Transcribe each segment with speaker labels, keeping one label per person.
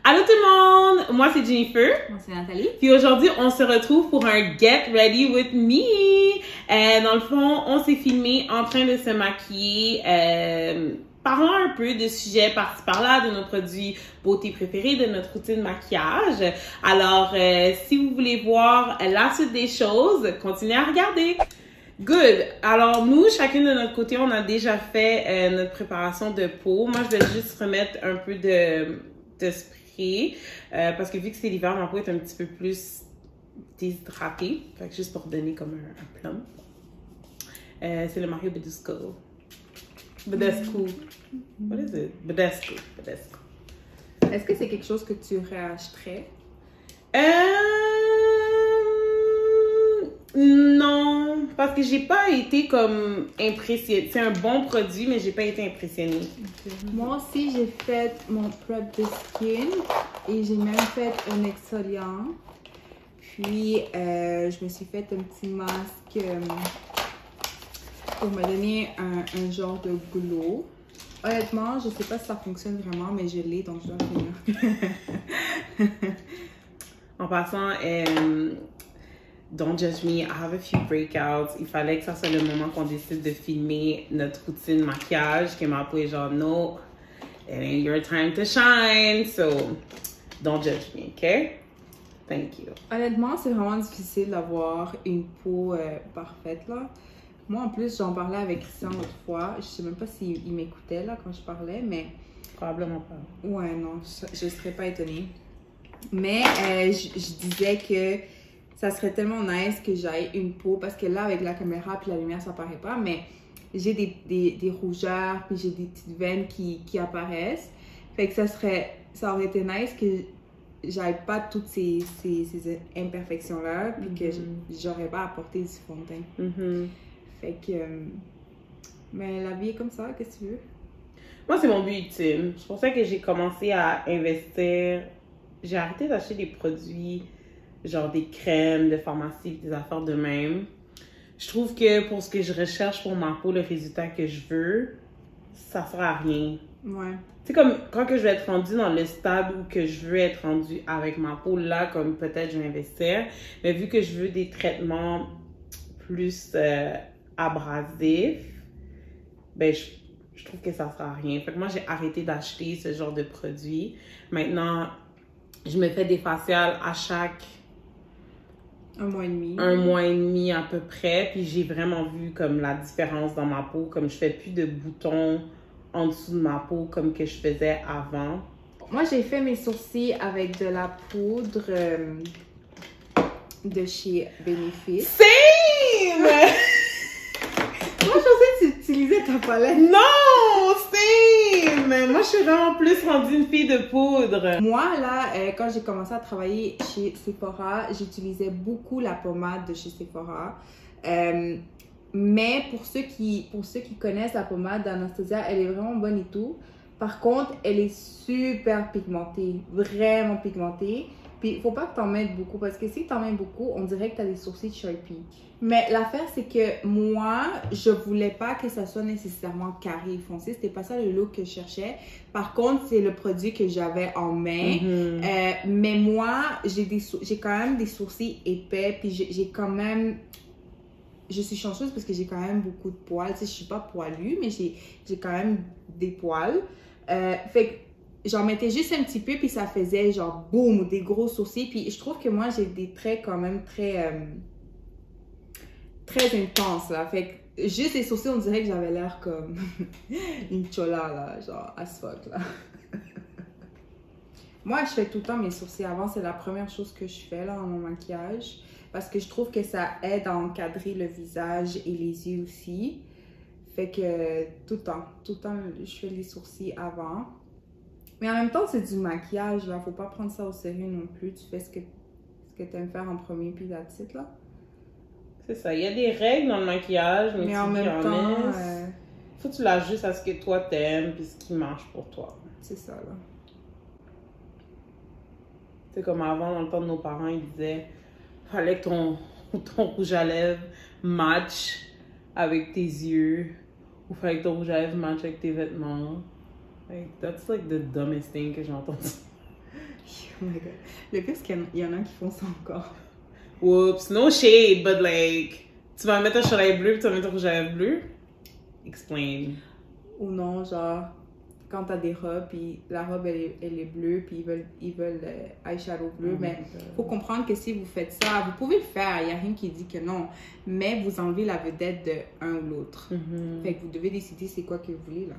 Speaker 1: Allô tout le monde, moi c'est Jennifer.
Speaker 2: Moi c'est Nathalie.
Speaker 1: Puis aujourd'hui, on se retrouve pour un Get Ready With Me. Dans le fond, on s'est filmé en train de se maquiller, parlant un peu de sujets par-ci par-là, de nos produits beauté préférés, de notre routine de maquillage. Alors, si vous voulez voir la suite des choses, continuez à regarder. Good. Alors, nous, chacune de notre côté, on a déjà fait notre préparation de peau. Moi, je vais juste remettre un peu de spray parce que vu que c'est l'hiver, ma peau est un petit peu plus déshydratée. Fait que juste pour donner comme un plump. C'est le Mario Badescu. What is it? Badescu.
Speaker 2: Est-ce que c'est quelque chose que tu réachèterais?
Speaker 1: Non, parce que j'ai pas été comme impressionnée. C'est un bon produit, mais j'ai pas été impressionnée.
Speaker 2: Okay. Moi aussi, j'ai fait mon prep de skin et j'ai même fait un exfoliant. Puis, je me suis fait un petit masque pour me donner un genre de glow. Honnêtement, je sais pas si ça fonctionne vraiment, mais je l'ai, donc je dois le finir.
Speaker 1: En passant, don't judge me, I have a few breakouts. Il fallait que ça soit le moment qu'on décide de filmer notre routine maquillage, que ma peau est genre, no, it ain't your time to shine, so don't judge me, okay? Thank you.
Speaker 2: Honnêtement, c'est vraiment difficile d'avoir une peau parfaite, là. Moi, en plus, j'en parlais avec Christian l'autre fois. Je sais même pas s'il m'écoutait, là, quand je parlais, mais...
Speaker 1: Probablement pas.
Speaker 2: Ouais, non, je serais pas étonnée. Mais je disais que ça serait tellement nice que j'aille une peau, parce que là, avec la caméra puis la lumière, ça paraît pas, mais j'ai des rougeurs, puis j'ai des petites veines qui apparaissent. Fait que ça aurait été nice que j'aille pas toutes ces imperfections-là, puis que j'aurais pas apporté du fond de teint. Fait que... mais la vie est comme ça, qu'est-ce que tu veux?
Speaker 1: Moi, c'est mon but ultime. C'est pour ça que j'ai commencé à investir. J'ai arrêté d'acheter des produits, genre des crèmes de pharmacie, des affaires de même. Je trouve que pour ce que je recherche pour ma peau, le résultat que je veux, ça sert à rien.
Speaker 2: Ouais.
Speaker 1: C'est comme quand que je vais être rendue dans le stade où que je veux être rendue avec ma peau, là, comme peut-être je vais investir. Mais vu que je veux des traitements plus abrasifs, ben je trouve que ça sert à rien. Fait que moi, j'ai arrêté d'acheter ce genre de produits. Maintenant, je me fais des faciales à chaque...
Speaker 2: Un mois et
Speaker 1: demi à peu près. Puis j'ai vraiment vu comme la différence dans ma peau. Comme je fais plus de boutons en dessous de ma peau comme que je faisais avant.
Speaker 2: Moi, j'ai fait mes sourcils avec de la poudre de chez Benefit.
Speaker 1: Same!
Speaker 2: Moi, je pensais que tu utilisais ta palette.
Speaker 1: Non! Same! Moi, je suis vraiment plus rendue une fille de poudre.
Speaker 2: Moi, là, quand j'ai commencé à travailler chez Sephora, j'utilisais beaucoup la pommade de chez Sephora. Mais pour ceux qui connaissent la pommade d'Anastasia, elle est vraiment bonne et tout. Par contre, elle est super pigmentée. Vraiment pigmentée. Puis, il faut pas que t'en mettes beaucoup. Parce que si t'en mets beaucoup, on dirait que t'as des sourcils Sharpie. Mais l'affaire, c'est que moi, je voulais pas que ça soit nécessairement carré et foncé. C'était pas ça le look que je cherchais. Par contre, c'est le produit que j'avais en main. Mais moi, j'ai quand même des sourcils épais. Puis, j'ai quand même... Je suis chanceuse parce que j'ai quand même beaucoup de poils. Tu sais, je suis pas poilue, mais j'ai quand même des poils. Fait que j'en mettais juste un petit peu, puis ça faisait genre boum, des gros sourcils. Puis je trouve que moi, j'ai des traits quand même très intenses, là. Fait que juste les sourcils, on dirait que j'avais l'air comme une chola, là, genre as fuck, là. Moi, je fais tout le temps mes sourcils avant. C'est la première chose que je fais, là, dans mon maquillage. Parce que je trouve que ça aide à encadrer le visage et les yeux aussi. Fait que tout le temps, je fais les sourcils avant. Mais en même temps, c'est du maquillage, là. Faut pas prendre ça au sérieux non plus. Tu fais ce que tu aimes faire en premier, puis that's it, là.
Speaker 1: C'est ça. Il y a des règles dans le maquillage, mais
Speaker 2: en même temps...
Speaker 1: faut que tu l'ajustes à ce que toi t'aimes, puis ce qui marche pour toi.
Speaker 2: C'est ça, là.
Speaker 1: C'est comme avant, dans le temps de nos parents, ils disaient... Fallait que ton rouge à lèvres match avec tes yeux. Ou fallait que ton rouge à lèvres match avec tes vêtements. Like, that's like the dumbest thing que j'ai entendu.
Speaker 2: Oh my god. Le pire, c'est qu'il y en a qui font ça encore.
Speaker 1: Whoops, no shade, but like, tu vas mettre un chandail bleu puis tu vas mettre un rouge à lèvres bleu? Explain.
Speaker 2: Ou non, genre, quand t'as des robes, puis la robe, elle est bleue, puis ils veulent eyeshadow bleu, mais il faut comprendre que si vous faites ça, vous pouvez le faire, il n'y a rien qui dit que non, mais vous enlevez la vedette de un ou l'autre. Fait que vous devez décider c'est quoi que vous voulez, là.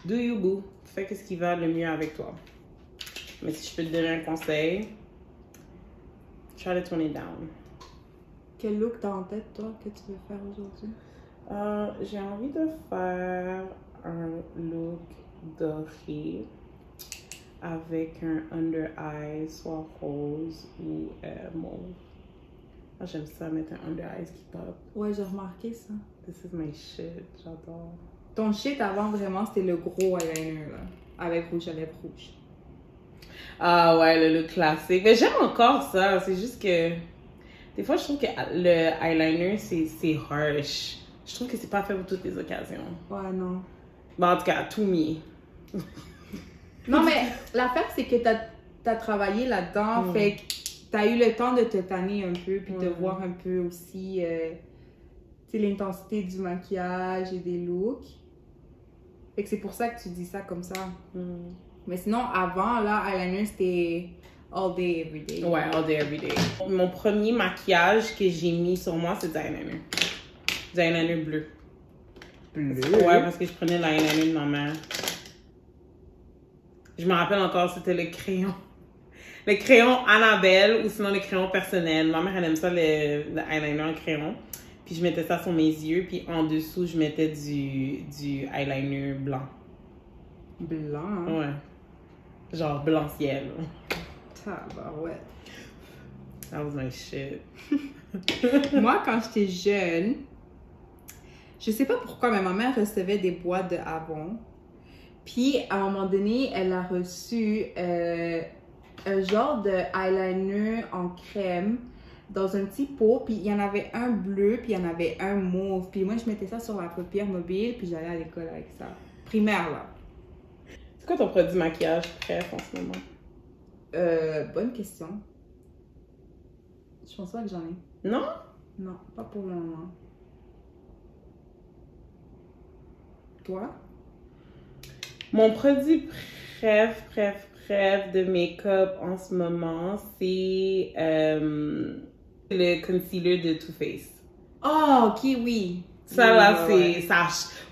Speaker 1: Do you, boo? Fais ce qui va le mieux avec toi. Mais si je peux te donner un conseil, try to tone it down.
Speaker 2: Quel look t'as en tête, toi, que tu veux faire aujourd'hui?
Speaker 1: J'ai envie de faire un look doré avec un under eye soit rose ou mauve. Moi, j'aime ça mettre un under eyes qui pop.
Speaker 2: Ouais, j'ai remarqué ça.
Speaker 1: This is my shit, j'adore.
Speaker 2: Ton shit avant, vraiment, c'était le gros eyeliner, là, avec rouge à lèvres rouge.
Speaker 1: Ah ouais, le look classique. Mais j'aime encore ça, c'est juste que des fois, je trouve que le eyeliner, c'est harsh. Je trouve que c'est pas fait pour toutes les occasions.
Speaker 2: Ouais, non.
Speaker 1: Bon, en tout cas, to me.
Speaker 2: Non, mais l'affaire, c'est que t'as travaillé là-dedans, fait que t'as eu le temps de te tanner un peu, puis de voir un peu aussi l'intensité du maquillage et des looks. Fait que c'est pour ça que tu dis ça comme ça. Mais sinon, avant, là, eyeliner, c'était all day, every day.
Speaker 1: Ouais, all day, every day. Mon premier maquillage que j'ai mis sur moi, c'est du eyeliner. Du eyeliner bleu.
Speaker 2: Bleu?
Speaker 1: Ouais, parce que je prenais l'eyeliner de ma mère. Je me rappelle encore, c'était le crayon. Le crayon Annabelle ou sinon le crayon personnel. Ma mère, elle aime ça, le eyeliner en crayon. Puis je mettais ça sur mes yeux, puis en dessous, je mettais du eyeliner blanc.
Speaker 2: Blanc?
Speaker 1: Ouais. Genre blanc ciel.
Speaker 2: Tabarouette.
Speaker 1: That was my shit.
Speaker 2: Moi, quand j'étais jeune, je sais pas pourquoi, mais ma mère recevait des boîtes de Avon. Puis, à un moment donné, elle a reçu un genre de eyeliner en crème dans un petit pot. Puis, il y en avait un bleu, puis il y en avait un mauve. Puis, moi, je mettais ça sur la paupière mobile, puis j'allais à l'école avec ça. Primaire, là.
Speaker 1: C'est quoi ton produit maquillage préf en ce moment?
Speaker 2: Bonne question. Je pense pas que j'en ai.
Speaker 1: Non?
Speaker 2: Non, pas pour le moment. Toi?
Speaker 1: Mon produit préf de make-up en ce moment, c'est le concealer de Too Faced.
Speaker 2: Oh, ok, oui.
Speaker 1: Ça,
Speaker 2: oui,
Speaker 1: là,
Speaker 2: ouais,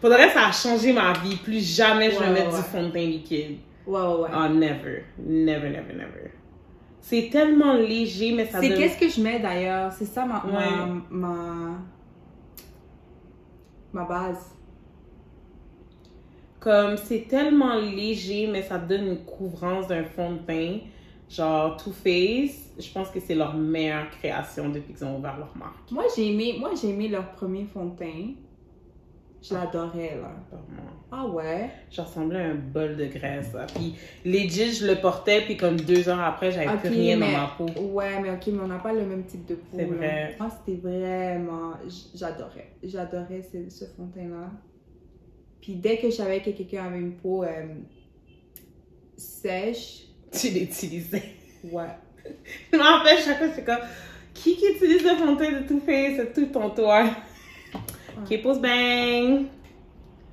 Speaker 1: pour le reste, ça a changé ma vie. Plus jamais je vais
Speaker 2: Ouais,
Speaker 1: mettre
Speaker 2: ouais.
Speaker 1: du fond de teint liquide.
Speaker 2: Ouais.
Speaker 1: Oh, never. Never, never, never. C'est tellement léger, mais ça
Speaker 2: C'est
Speaker 1: donne...
Speaker 2: qu'est-ce que je mets d'ailleurs? C'est ça ma base.
Speaker 1: Comme, c'est tellement léger, mais ça donne une couvrance d'un fond de teint. Genre, Too Faced, je pense que c'est leur meilleure création depuis qu'ils ont ouvert leur marque.
Speaker 2: Moi, j'ai aimé leur premier fond de teint. Je l'adorais, là.
Speaker 1: Vraiment.
Speaker 2: Ah ouais?
Speaker 1: Je ressemblais à un bol de graisse, là. Puis, legit, je le portais, puis comme 2 heures après, j'avais plus rien dans ma peau.
Speaker 2: Ouais, mais ok, mais on n'a pas le même type de peau.
Speaker 1: C'est
Speaker 2: là.
Speaker 1: vrai.
Speaker 2: Moi, c'était vraiment... J'adorais. J'adorais ce fond de teint-là. Puis dès que je savais que quelqu'un avait une peau sèche...
Speaker 1: Tu l'utilisais.
Speaker 2: Ouais.
Speaker 1: Je me rappelle, chaque fois, c'est comme, qui utilise le fond de teint de Too Faced? C'est tout ton toit. Ok, pause bang.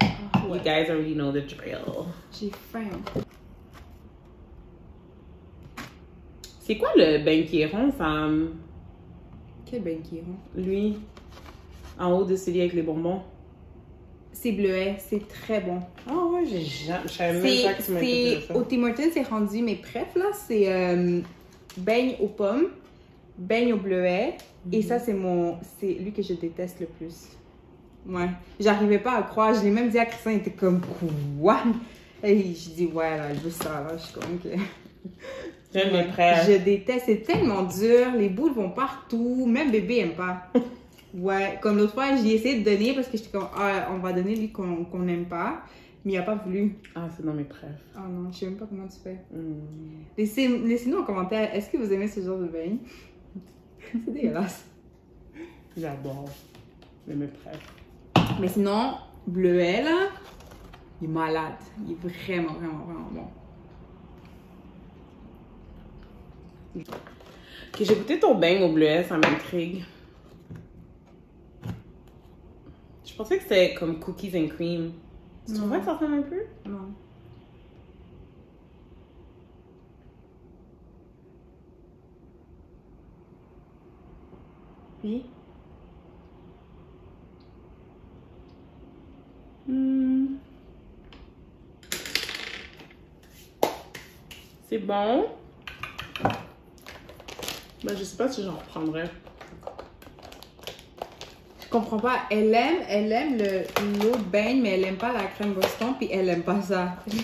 Speaker 2: Ouais.
Speaker 1: You guys already know the drill.
Speaker 2: J'ai faim.
Speaker 1: C'est quoi le bain qui est rond, Sam?
Speaker 2: Quel bain qui est rond?
Speaker 1: Lui, en haut de celui avec les bonbons.
Speaker 2: C'est bleuet, c'est très bon.
Speaker 1: Ah ouais, je savais même pas que tu m'avais dit ça.
Speaker 2: Au Tim Hortons, c'est rendu mes préf, là. C'est beigne aux pommes, beigne au bleuet. Et ça, c'est lui que je déteste le plus. Ouais. J'arrivais pas à croire. Je l'ai même dit à Christian, il était comme, quoi? Et je dis, ouais, là, je veux ça, là. Je suis comme, ok.
Speaker 1: J'aime mes prêts.
Speaker 2: Je déteste, c'est tellement dur. Les boules vont partout. Même bébé aime pas. Ouais, comme l'autre fois, j'ai essayé de donner parce que j'étais comme, on va donner lui qu'on n'aime pas. Mais il a pas voulu.
Speaker 1: Ah, c'est dans mes prêts.
Speaker 2: Ah non, je sais même pas comment tu fais. Laissez-nous en commentaire, est-ce que vous aimez ce genre de bain? C'est dégueulasse.
Speaker 1: J'adore. Mais mes prêts.
Speaker 2: Mais sinon, bleuet, là, il est malade. Il est vraiment, vraiment, vraiment bon.
Speaker 1: Ok, j'ai goûté ton beigne au bleuet, ça m'intrigue. Je pensais que c'était comme cookies and cream. Tu trouves pas que ça ressemble un peu?
Speaker 2: Non. Puis?
Speaker 1: C'est bon. Ben, je sais pas si j'en reprendrais.
Speaker 2: Je comprends pas. Elle aime l'eau de beigne, mais elle aime pas la crème Boston, puis elle aime pas ça.
Speaker 1: Je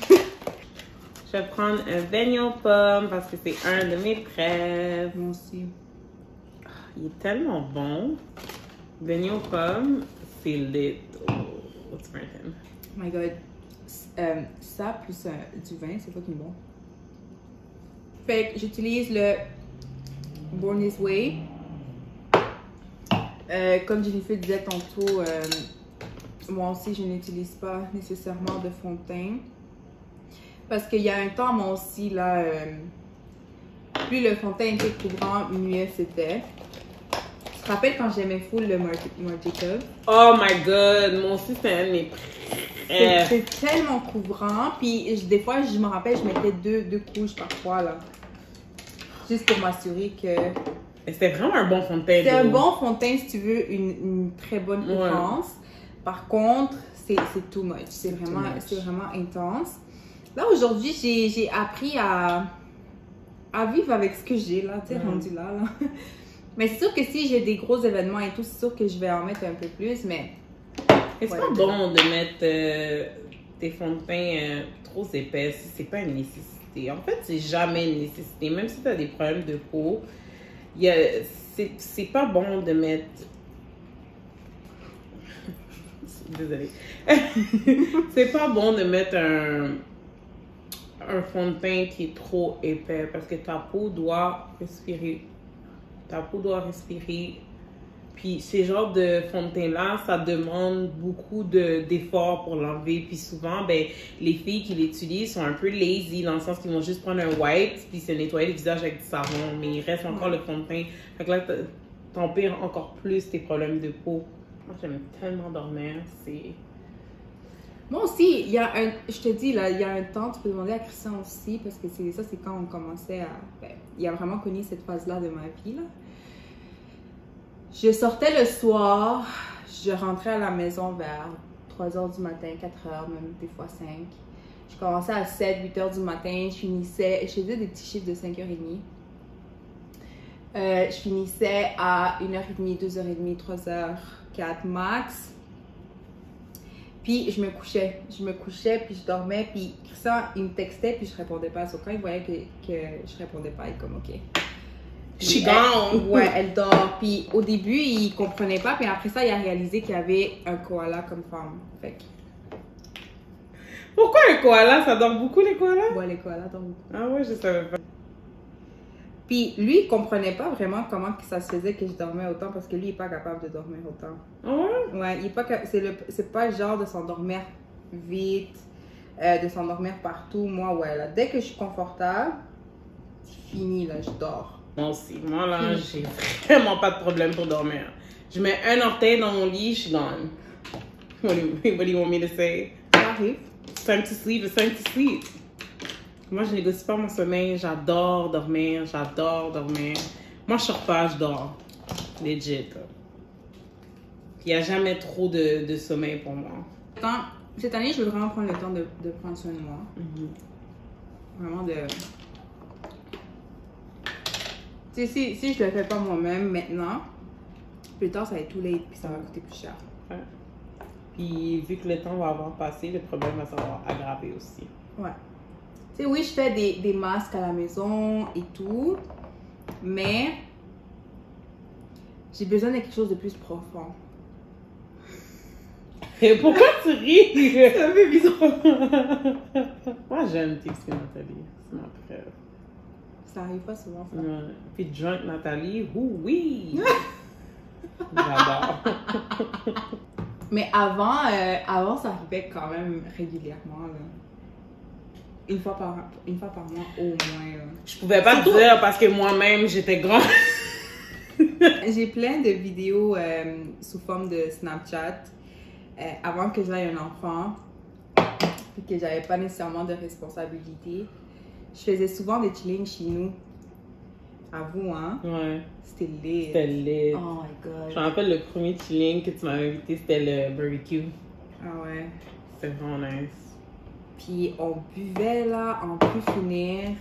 Speaker 1: vais prendre un beignet aux pommes parce que c'est un de mes préfs.
Speaker 2: Moi aussi.
Speaker 1: Il est tellement bon. Beignet aux pommes, c'est lit. Oh, what's Martin?
Speaker 2: Oh my god. Ça plus du vin, c'est fucking bon. Fait que j'utilise le Born This Way. Comme Jennifer disait tantôt, moi aussi je n'utilise pas nécessairement de fond de teint. Parce qu'il y a un temps, moi aussi, là, plus le fond de teint était couvrant, mieux c'était. Tu te rappelles quand j'aimais full le Marc Jacobs?
Speaker 1: Oh my god, moi aussi c'est un de mes préfs.
Speaker 2: C'est tellement couvrant, puis des fois, je me rappelle, je mettais deux couches par fois, là. Juste pour m'assurer que...
Speaker 1: C'était vraiment un bon fond de teint.
Speaker 2: C'est un bon fond de teint si tu veux une très bonne couvrance. Ouais. Par contre, c'est too much. C'est vraiment intense. Là, aujourd'hui, j'ai appris à vivre avec ce que j'ai, là, tu sais, rendu là. Mais c'est sûr que si j'ai des gros événements et tout, c'est sûr que je vais en mettre un peu plus, mais...
Speaker 1: C'est pas bon de mettre tes fonds de teint trop épais si c'est pas une nécessité. En fait, c'est jamais une nécessité. Même si tu as des problèmes de peau, c'est pas bon de mettre... Désolée. C'est pas bon de mettre un fond de teint qui est trop épais parce que ta peau doit respirer. Ta peau doit respirer. Puis ces genres de fond de teint-là, ça demande beaucoup d'efforts pour l'enlever. Puis souvent, ben, les filles qui l'utilisent sont un peu lazy dans le sens qu'ils vont juste prendre un wipe puis se nettoyer le visage avec du savon. Mais il reste encore le fond de teint. Fait que là, t'empires encore plus tes problèmes de peau. Moi, j'aime tellement dormir.
Speaker 2: Moi aussi, je te dis, là, il y a un temps, tu peux demander à Christian aussi, parce que c'est quand on commençait à... Ben, il a vraiment connu cette phase-là de ma vie, là. Je sortais le soir, je rentrais à la maison vers 3h du matin, 4h, même des fois 5. Je commençais à 7, 8h du matin, je faisais des petits chiffres de 5h30. Je finissais à 1h30, 2h30, 3h, 4 max. Puis je me couchais, puis je dormais, puis Christian, il me textait, puis je répondais pas. So, quand il voyait que je répondais pas, il est comme OK.
Speaker 1: She gone!
Speaker 2: Ouais, elle dort. Puis au début, il comprenait pas, puis après ça, il a réalisé qu'il y avait un koala comme femme. Fait que...
Speaker 1: Pourquoi un koala? Ça dort beaucoup, les koalas?
Speaker 2: Ouais, les koalas dorment beaucoup.
Speaker 1: Ah ouais, je savais pas.
Speaker 2: Puis lui, il comprenait pas vraiment comment ça se faisait que je dormais autant, parce que lui, il est pas capable de dormir autant.
Speaker 1: Ah ouais?
Speaker 2: Ouais, il est pas c'est pas le genre de s'endormir vite, de s'endormir partout. Moi, ouais, là, dès que je suis confortable, c'est fini, là, je dors.
Speaker 1: Moi aussi. Moi, là, j'ai vraiment pas de problème pour dormir. Je mets un orteil dans mon lit, je suis gone. What do you want me to say?
Speaker 2: Ça arrive.
Speaker 1: It's time to sleep, it's time to sleep. Moi, je négocie pas mon sommeil. J'adore dormir. Moi, je sors pas, je dors. Legit. Il n'y a jamais trop de sommeil pour moi.
Speaker 2: Cette année, je veux vraiment prendre le temps de prendre soin de moi. Vraiment de... Tu sais, si je le fais pas moi-même maintenant, plus tard, ça va être tout late, puis ça va coûter plus cher.
Speaker 1: Ouais. Puis, vu que le temps va avoir passé, le problème va s'avoir aggravé aussi.
Speaker 2: Ouais. Tu sais, oui, je fais des masques à la maison et tout, mais j'ai besoin de quelque chose de plus profond.
Speaker 1: Et pourquoi tu ris?
Speaker 2: C'est un peu bizarre.
Speaker 1: Moi, j'aime Tipsy Nathalie. C'est ma préférée.
Speaker 2: Ça arrive pas souvent, ça.
Speaker 1: Ouais. Puis Drunk Nathalie, oui! J'adore.
Speaker 2: Mais avant, ça arrivait quand même régulièrement, là. Une fois par mois, au moins. Là.
Speaker 1: Je pouvais pas te dire parce que moi-même, j'étais grande.
Speaker 2: J'ai plein de vidéos sous forme de Snapchat avant que j'aie un enfant et que j'avais pas nécessairement de responsabilité. Je faisais souvent des chillings chez nous. À vous, hein?
Speaker 1: Ouais.
Speaker 2: C'était lit.
Speaker 1: C'était lit.
Speaker 2: Oh my god.
Speaker 1: Je me rappelle le premier chilling que tu m'avais invité, c'était le barbecue.
Speaker 2: Ah ouais.
Speaker 1: C'était vraiment nice.
Speaker 2: Puis on buvait là, on pu finir.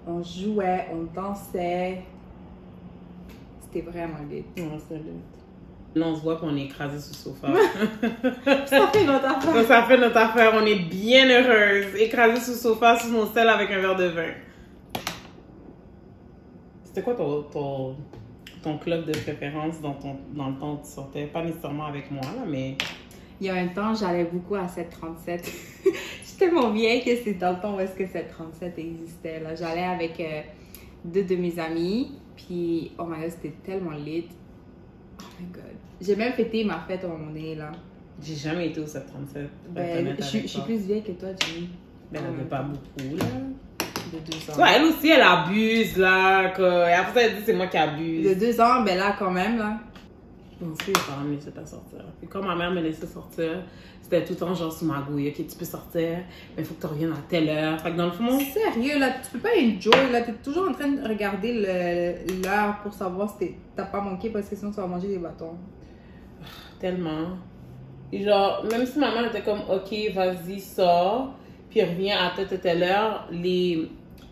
Speaker 2: On jouait, on dansait. C'était vraiment lit.
Speaker 1: Non, c'était lit. Là, on se voit qu'on est écrasé sur le sofa.
Speaker 2: Ça fait notre affaire.
Speaker 1: Ça fait notre affaire. On est bien heureuse. Écrasé sur le sofa, sous nos selles avec un verre de vin. C'était quoi ton club de préférence dans le temps où tu sortais? Pas nécessairement avec moi, là, mais...
Speaker 2: Il y a un temps, j'allais beaucoup à 737. Je suis tellement vieille que c'est dans le temps où est-ce que 737 existait. Là. J'allais avec deux de mes amis. Puis, oh my god, c'était tellement lit. Oh my god. J'ai même fêté ma fête à un moment donné, là.
Speaker 1: J'ai jamais été au 737.
Speaker 2: Ben, je suis plus vieille que toi, Jenny.
Speaker 1: Ben, elle n'avait pas beaucoup, là.
Speaker 2: De 2 ans.
Speaker 1: Tu vois, elle aussi, elle abuse, là. Et après ça, elle dit c'est moi qui abuse.
Speaker 2: De 2 ans, ben là, quand même, là.
Speaker 1: Mon fils, il va me laisser sortir. Puis quand ma mère me laissait sortir, c'était tout le temps genre sous ma gouille. Ok, tu peux sortir, mais il faut que tu reviennes à telle heure. Fait que dans le fond...
Speaker 2: Sérieux, là, tu peux pas enjoy, là. T'es toujours en train de regarder l'heure pour savoir si t'as pas manqué parce que sinon tu vas manger des bâtons.
Speaker 1: Tellement. Et genre, même si ma mère était comme, ok, vas-y, sors, puis reviens à telle heure,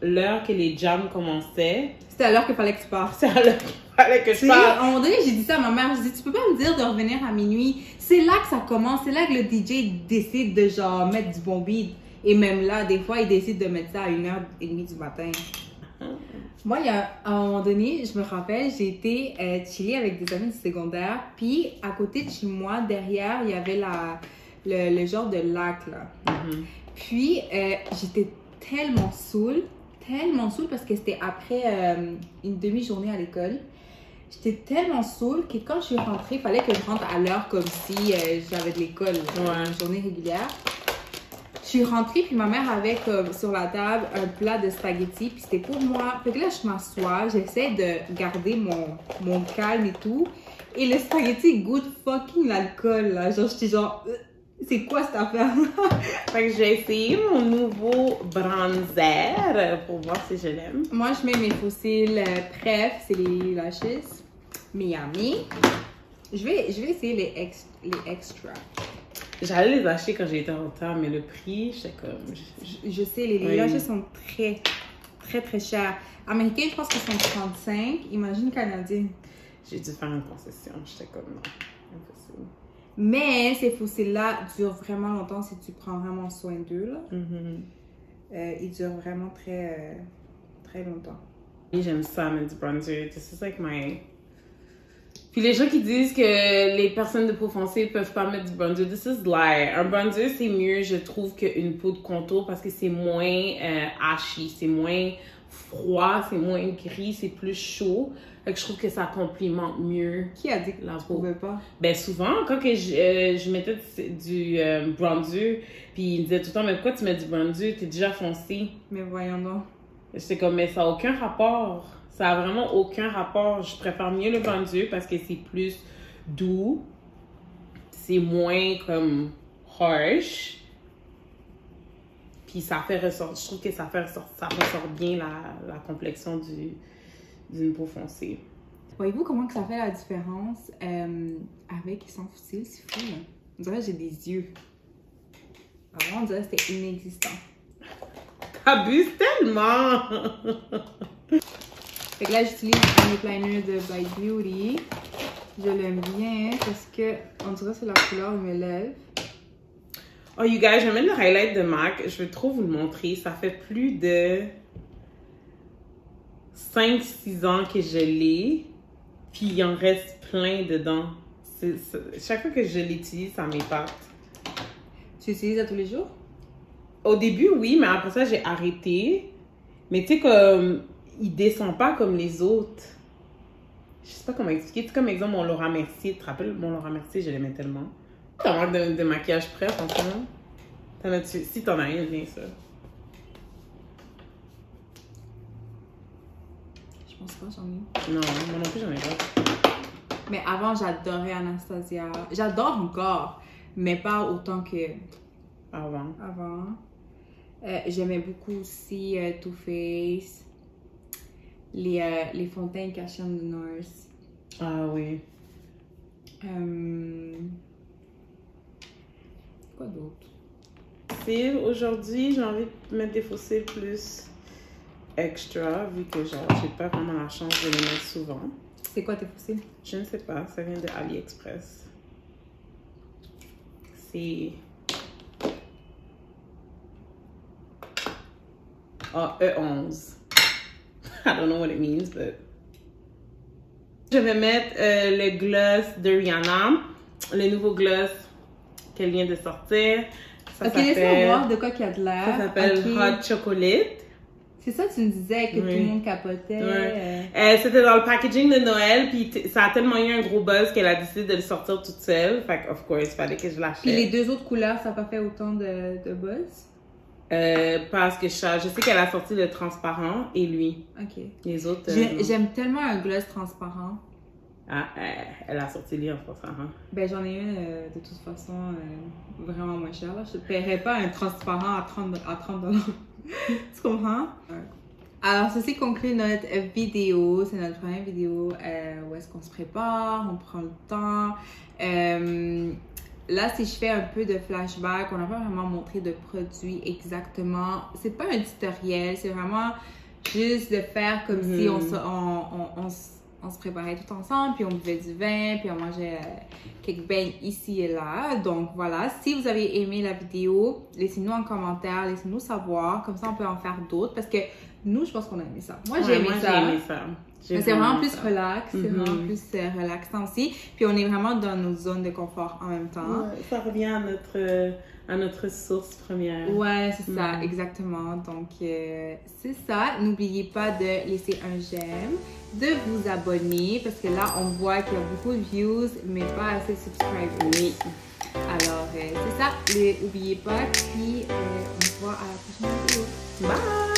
Speaker 1: l'heure que les jams commençaient...
Speaker 2: C'était à l'heure qu'il fallait que tu partes.
Speaker 1: C'est à l'heure qu'il fallait que je parte.
Speaker 2: À un moment donné, j'ai dit ça à ma mère. Je dis, tu peux pas me dire de revenir à minuit. C'est là que ça commence. C'est là que le DJ décide de genre mettre du bon beat. Et même là, des fois, il décide de mettre ça à 1h30 du matin. Moi, à un moment donné, je me rappelle, j'ai été chiller avec des amis du secondaire. Puis, à côté de chez moi, derrière, il y avait le genre de lac, là.
Speaker 1: Mm-hmm.
Speaker 2: Puis, j'étais tellement saoule parce que c'était après une demi-journée à l'école. J'étais tellement saoule que quand je suis rentrée, il fallait que je rentre à l'heure comme si j'avais de l'école, une journée régulière. Je suis rentrée, puis ma mère avait comme sur la table un plat de spaghettis, puis c'était pour moi. Fait que là, je m'assois, j'essaie de garder mon calme et tout. Et le spaghetti goûte fucking l'alcool, là. Genre, j'étais genre... C'est quoi cette affaire-là?
Speaker 1: Fait que j'ai essayé mon nouveau bronzer pour voir si je l'aime.
Speaker 2: Moi, je mets mes fossiles préf, c'est les Lashes Miami. Je vais essayer les extra.
Speaker 1: J'allais les acheter quand j'étais en retard, mais le prix, j'étais comme...
Speaker 2: Je sais, les Lashes sont très, très, très chers. Américains, je pense qu'ils sont 35. Imagine canadiens.
Speaker 1: J'ai dû faire une concession. J'étais comme, non, impossible.
Speaker 2: Mais ces fossiles-là durent vraiment longtemps si tu prends vraiment soin d'eux. Là.
Speaker 1: Mm-hmm.
Speaker 2: Ils durent vraiment très, très longtemps.
Speaker 1: Et j'aime ça, mettre du bronzer. This is like my... Puis les gens qui disent que les personnes de peau foncée peuvent pas mettre du bronzer, this is lie. Un bronzer, c'est mieux, je trouve, qu'une peau de contour parce que c'est moins ashy, c'est moins froid, c'est moins gris, c'est plus chaud. Fait que je trouve que ça complimente mieux.
Speaker 2: Qui a dit que
Speaker 1: la
Speaker 2: tu
Speaker 1: peau.
Speaker 2: pouvais pas?
Speaker 1: Ben souvent, quand que je mettais du bronzer, puis ils me disaient tout le temps, mais pourquoi tu mets du bronzer? T'es déjà foncé.
Speaker 2: Mais voyons donc.
Speaker 1: J'étais comme, mais ça n'a aucun rapport. Ça a vraiment aucun rapport. Je préfère mieux le bronzer parce que c'est plus doux. C'est moins comme harsh. Puis ça fait ressortir, je trouve que ça ressort bien la complexion d'une peau foncée.
Speaker 2: Voyez-vous comment que ça fait la différence avec et sans fossiles? C'est fou, là. On dirait que j'ai des yeux. Avant, on dirait que c'était inexistant.
Speaker 1: T'abuses tellement!
Speaker 2: Fait que là, j'utilise un eyeliner de By Beauty. Je l'aime bien parce que on dirait que c'est la couleur de mes lèvres.
Speaker 1: Oh, you guys, j'amène le highlight de MAC. Je vais trop vous le montrer. Ça fait plus de 5-6 ans que je l'ai. Puis il en reste plein dedans. Chaque fois que je l'utilise, ça m'épate.
Speaker 2: Tu l'utilises à tous les jours?
Speaker 1: Au début, oui, mais après ça, j'ai arrêté. Mais tu sais, comme, il descend pas comme les autres. Je sais pas comment expliquer. Tu sais, comme exemple, mon Laura Mercier. Tu te rappelles, mon Laura Mercier, je l'aimais tellement. T'as marque de maquillage prêt, franchement? Si t'en as une, bien sûr.
Speaker 2: pense pas, j'en ai.
Speaker 1: Non, moi non plus, j'en ai pas.
Speaker 2: Mais avant, j'adorais Anastasia. J'adore encore, mais pas autant que
Speaker 1: Avant.
Speaker 2: J'aimais beaucoup aussi Too Faced, les Fontaines Cachemires de North.
Speaker 1: Ah oui.
Speaker 2: Quoi d'autre?
Speaker 1: Aujourd'hui, j'ai envie de mettre des fossiles plus extra, vu que genre, j'ai pas vraiment la chance de les mettre souvent.
Speaker 2: C'est quoi tes fossiles?
Speaker 1: Je ne sais pas, ça vient de AliExpress. C'est... E11. I don't know what it means, but... Je vais mettre le gloss de Rihanna, le nouveau gloss qu'elle vient de sortir.
Speaker 2: Ok, laisse-moi voir de quoi qu'il y a de l'air.
Speaker 1: Ça s'appelle Hot Chocolate.
Speaker 2: C'est ça, tu me disais que tout le monde capotait.
Speaker 1: Ouais. C'était dans le packaging de Noël, puis ça a tellement eu un gros buzz qu'elle a décidé de le sortir toute seule. Fait que, of course, il fallait que je l'achète.
Speaker 2: Puis les deux autres couleurs, ça n'a pas fait autant de buzz?
Speaker 1: Parce que je sais qu'elle a sorti le transparent et lui.
Speaker 2: Ok.
Speaker 1: Les autres.
Speaker 2: J'aime tellement un gloss transparent.
Speaker 1: Ah, elle a sorti lui en transparent.
Speaker 2: Ben, j'en ai une de toute façon vraiment moins chère. Là. Je ne paierais pas un transparent à 30 $. Tu comprends? Ouais. Alors, ceci conclut notre vidéo. C'est notre première vidéo où est-ce qu'on se prépare, on prend le temps. Là, si je fais un peu de flashback, on n'a pas vraiment montré de produits exactement. C'est pas un tutoriel, c'est vraiment juste de faire comme si on se préparait tout ensemble, puis on buvait du vin, puis on mangeait quelques beignes ici et là. Donc voilà, si vous avez aimé la vidéo, laissez-nous en commentaire, laissez-nous savoir, comme ça on peut en faire d'autres, parce que nous, je pense qu'on a aimé ça. Moi, j'ai aimé ça. C'est vraiment plus relax, c'est vraiment plus relaxant aussi. Puis on est vraiment dans nos zones de confort en même temps.
Speaker 1: Ouais, ça revient à notre source première.
Speaker 2: Ouais, c'est ça, exactement. Donc, c'est ça. N'oubliez pas de laisser un j'aime, de vous abonner, parce que là, on voit qu'il y a beaucoup de views, mais pas assez de subscribers.
Speaker 1: Oui.
Speaker 2: Alors, c'est ça. N'oubliez pas, puis on se voit à la prochaine vidéo.
Speaker 1: Bye!